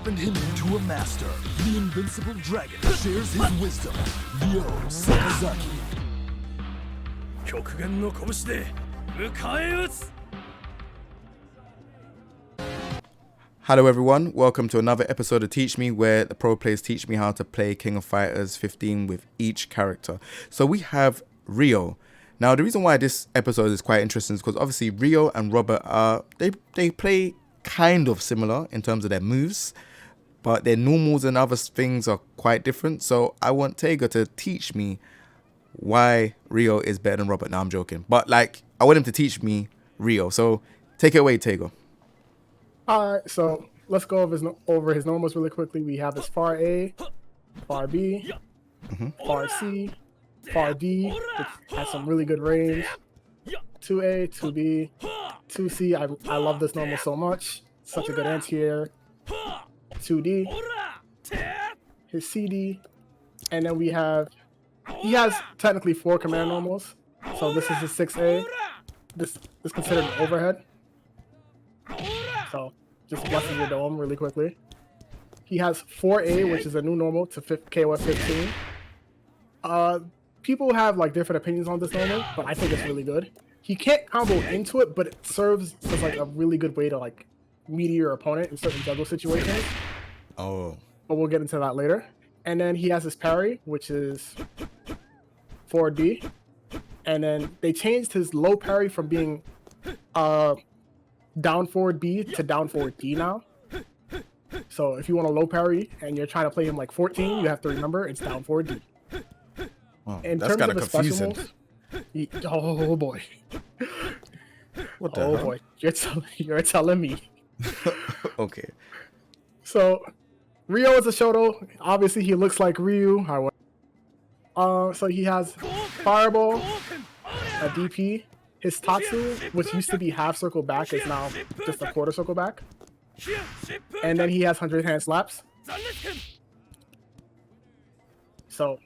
sharpened him into a master. The invincible dragon shares his wisdom. RYO Sakazaki. 極限の拳で迎え撃つ Hello everyone, welcome to another episode of Teach Me, where the pro players teach me how to play King of Fighters 15 with each character. So we have RYO. Now the reason why this episode is quite interesting is because obviously RYO and Robert they play kind of similar in terms of their moves, but their normals and other things are quite different. So I want TEIGA to teach me why RYO is better than Robert. Now I'm joking, but like I want him to teach me RYO. So take it away, TEIGA. Alright, so let's go over his normals really quickly. We have his far A, far B, far C, far D, which has some really good range. 2A, 2B, 2C. I love this normal so much. Such a good anti-air. 2D, his CD, and then he has technically 4 command normals. So this is his 6A. This is considered an overhead. So just blesses your dome really quickly. He has 4A, which is a new normal to KOF 15. People have like different opinions on this normal, but I think it's really good. He can't combo into it, but it serves as like a really good way to like meter your opponent in certain juggle situations. Oh. But we'll get into that later. And then he has his Parry, which is 4D. And then they changed his low parry from being down forward B to down forward D now. So if you want a low parry and you're trying to play him like 14, you have to remember it's down forward D. Wow, In that's terms kind of of his special confusing. moves, oh boy. What the Oh hell? boy, you're telling me. Okay. So RYO is a Shoto. Obviously he looks like Ryu. So he has Fireball, a DP. His Tatsu, which used to be half circle back, is now just a quarter circle back. And then he has 100 hand slaps. So,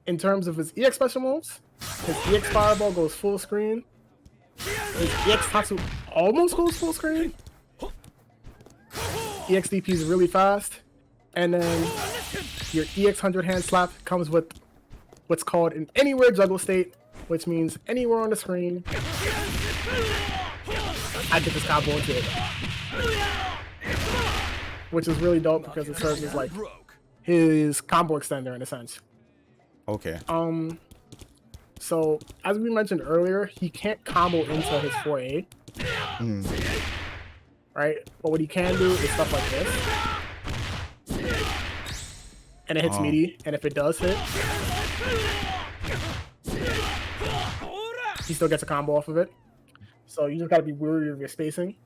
in terms of his EX special moves, his EX Fireball goes full screen. His EX Tatsu almost goes full screen. EX DP is really fast. And then your EX 100 hand slap comes with what's called an anywhere juggle state, which means anywhere on the screen, I get this combo into it. Which is really dope because it serves as like his combo extender in a sense. Okay. So as we mentioned earlier, he can't combo into his 4A. Right? But what he can do is stuff like this. And it hits meaty, and if it does hit, he still gets a combo off of it. So you just gotta be wary of your spacing.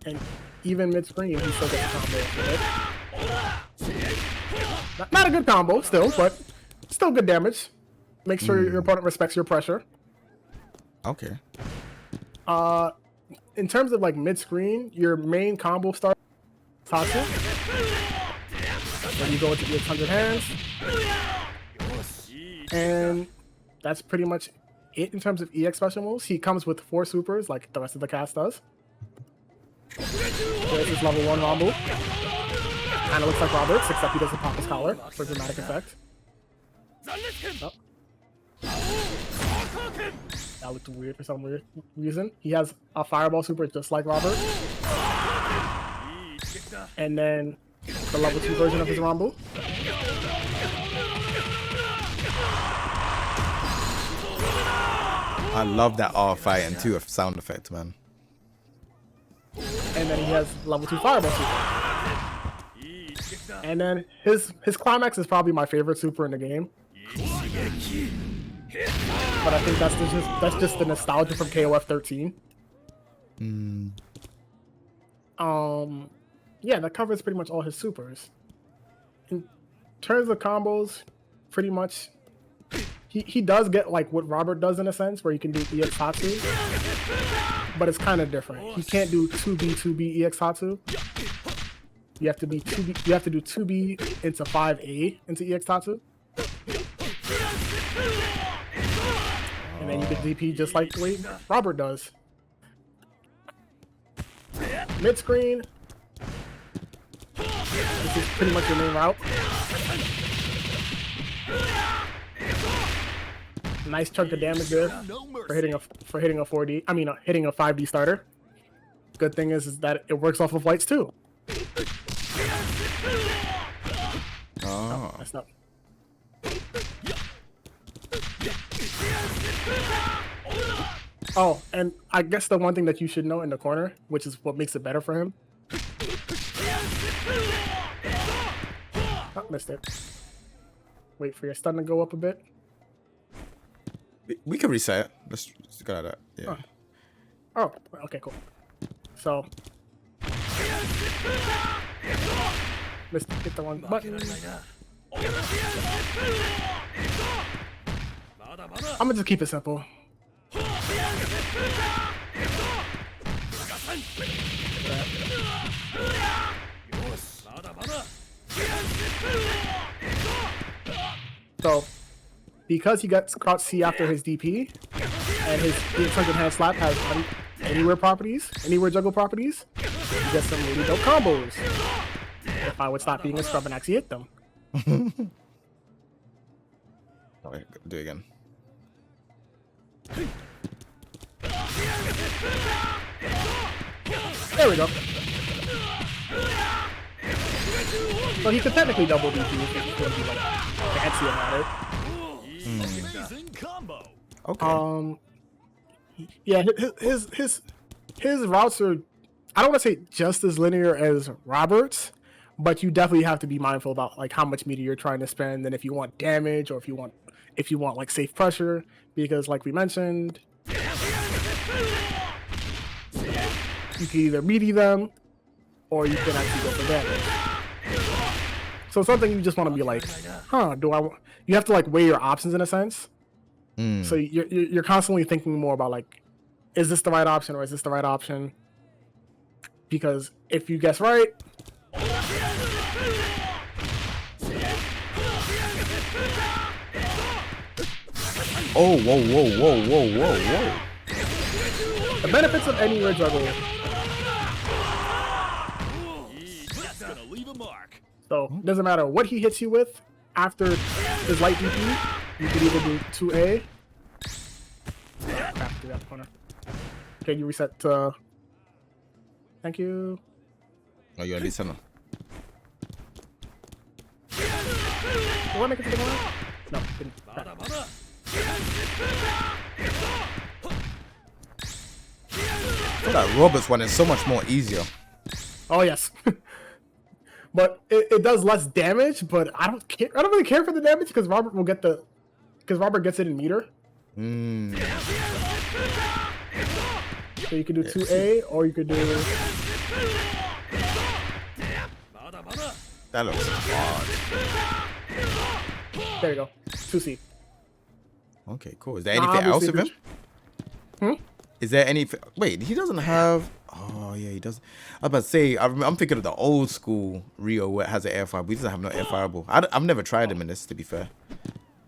And even mid-screen, he still gets a combo off of it. Not a good combo still, but still good damage. Make sure your opponent respects your pressure. Okay. In terms of like mid-screen, your main combo starts Tatsu. When you go into the 100 hands. And that's pretty much it in terms of EX special moves. He comes with 4 supers like the rest of the cast does. There's his level 1 Rambo. Kinda looks like Robert's, except he doesn't pop his collar for dramatic effect. Oh. That looked weird for some weird reason. He has a Fireball super just like Robert. And then the level 2 version of his Rambo. I love that R fighting too sound effect, man. And then he has level 2 Fireball super. And then his climax is probably my favorite super in the game. But I think that's just the nostalgia from KOF 13. Yeah, that covers pretty much all his supers. In terms of combos, pretty much he does get like what Robert does in a sense, where you can do EX Tatsu, but it's kind of different. He can't do 2B EX Tatsu. You have to be 2B. You have to do 2B into 5A into EX Tatsu, and then you get DP just like the way Robert does. Mid screen, this is pretty much your main route. Nice chunk of damage there for hitting a 4D. I mean, hitting a 5D starter. Good thing is that it works off of lights too. Oh. That's not. Oh, and I guess the one thing that you should know in the corner, which is what makes it better for him. Oh, missed it. Wait for your stun to go up a bit. We can reset it. Let's go at that. Yeah. Oh, okay, cool. So, let's hit the one button. I'm gonna just keep it simple. So, because he got caught C after his DP, and his Sunken Hand Slap has anywhere properties, anywhere juggle properties, you get some really dope combos. If I would stop being a scrub and actually hit them. Oh, wait, do it again. There we go. So he could technically double DP if he would be like fancy about it. Amazing combo. Okay. Yeah, his routes are, I don't want to say just as linear as Robert's, but you definitely have to be mindful about like how much meter you're trying to spend, and if you want damage or if you want like safe pressure, because like we mentioned, you can either meaty them or you can actually go for damage. So something you just want to be like, you have to like weigh your options in a sense. So you're constantly thinking more about like, is this the right option or is this the right option? Because if you guess right, Oh, whoa. the benefits of anywhere juggle. That's gonna leave a mark. So doesn't matter what he hits you with after his light DP, you could either do 2A. Crap, do that corner. Okay, you reset to. Thank you. Oh, you're at center. Will I make it to the corner? No, didn't. Crap. I feel like Robert's one is so much more easier. Oh yes. But it does less damage, but I don't care. I don't really care for the damage because Robert gets it in meter. So you could do 2A or you could do. That looks hard. There you go. 2C. Okay, cool. Is there anything else of him? Is there anything? Wait, he doesn't have. Oh yeah, he does. I was about to say, I'm thinking of the old school RYO where it has an air fireball. He doesn't have no air fireball. I've never tried him in this, to be fair.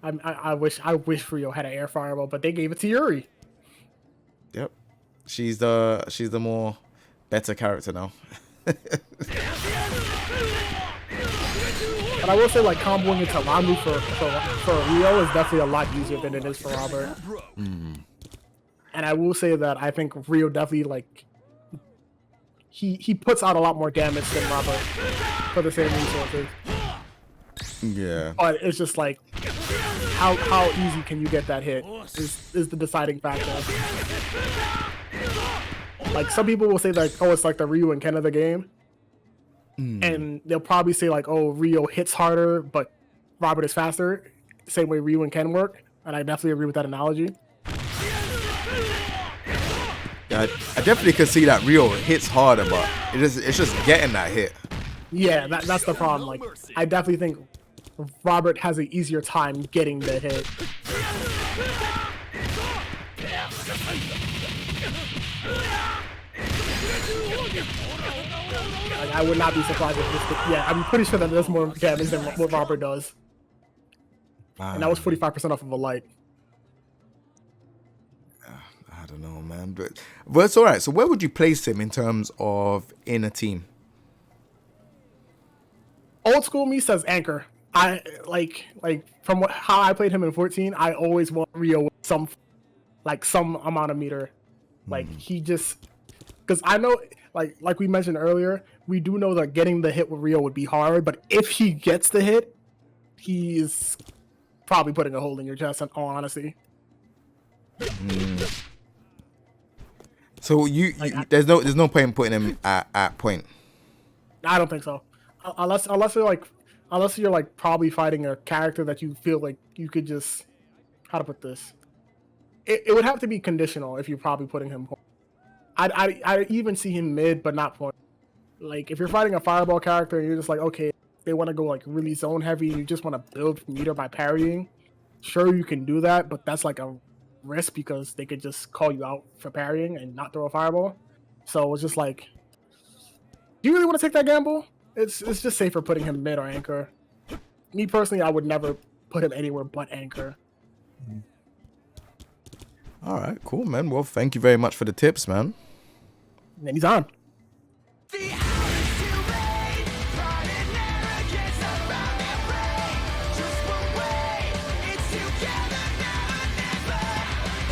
I wish RYO had an air fireball, but they gave it to Yuri. Yep, she's the more better character now. But I will say, like, comboing into Randu for RYO is definitely a lot easier than it is for Robert. And I will say that I think RYO definitely, like, he puts out a lot more damage than Robert for the same resources. Yeah. But it's just like, how easy can you get that hit is the deciding factor. Like, some people will say like, oh, it's like the Ryu and Ken of the game. And they'll probably say like, oh, RYO hits harder, but Robert is faster. Same way Ryu and Ken work. And I definitely agree with that analogy. Yeah, I definitely can see that RYO hits harder, but it's just getting that hit. Yeah, that's the problem. Like, I definitely think Robert has an easier time getting the hit. Like, I would not be surprised if this. Yeah, I'm pretty sure that does more damage than what Robert does. And that was 45% off of a light. I don't know, man, but it's all right. So where would you place him in terms of in a team? Old school me says anchor. I like from how I played him in 14. I always want RYO with some amount of meter. Like he just, because I know like we mentioned earlier, we do know that getting the hit with RYO would be hard. But if he gets the hit, he's probably putting a hole in your chest. In all honesty. So there's no point in putting him at point. I don't think so, unless you're like probably fighting a character that you feel like you could just, how to put this, it would have to be conditional if you're probably putting him point. I even see him mid but not point. Like if you're fighting a fireball character and you're just like, okay, they want to go like really zone heavy and you just want to build meter by parrying, sure you can do that, but that's like a risk because they could just call you out for parrying and not throw a fireball. So it's just like, do you really want to take that gamble? It's just safer putting him mid or anchor. Me personally, I would never put him anywhere but anchor. All right, cool, man. Well, thank you very much for the tips, man. And he's on.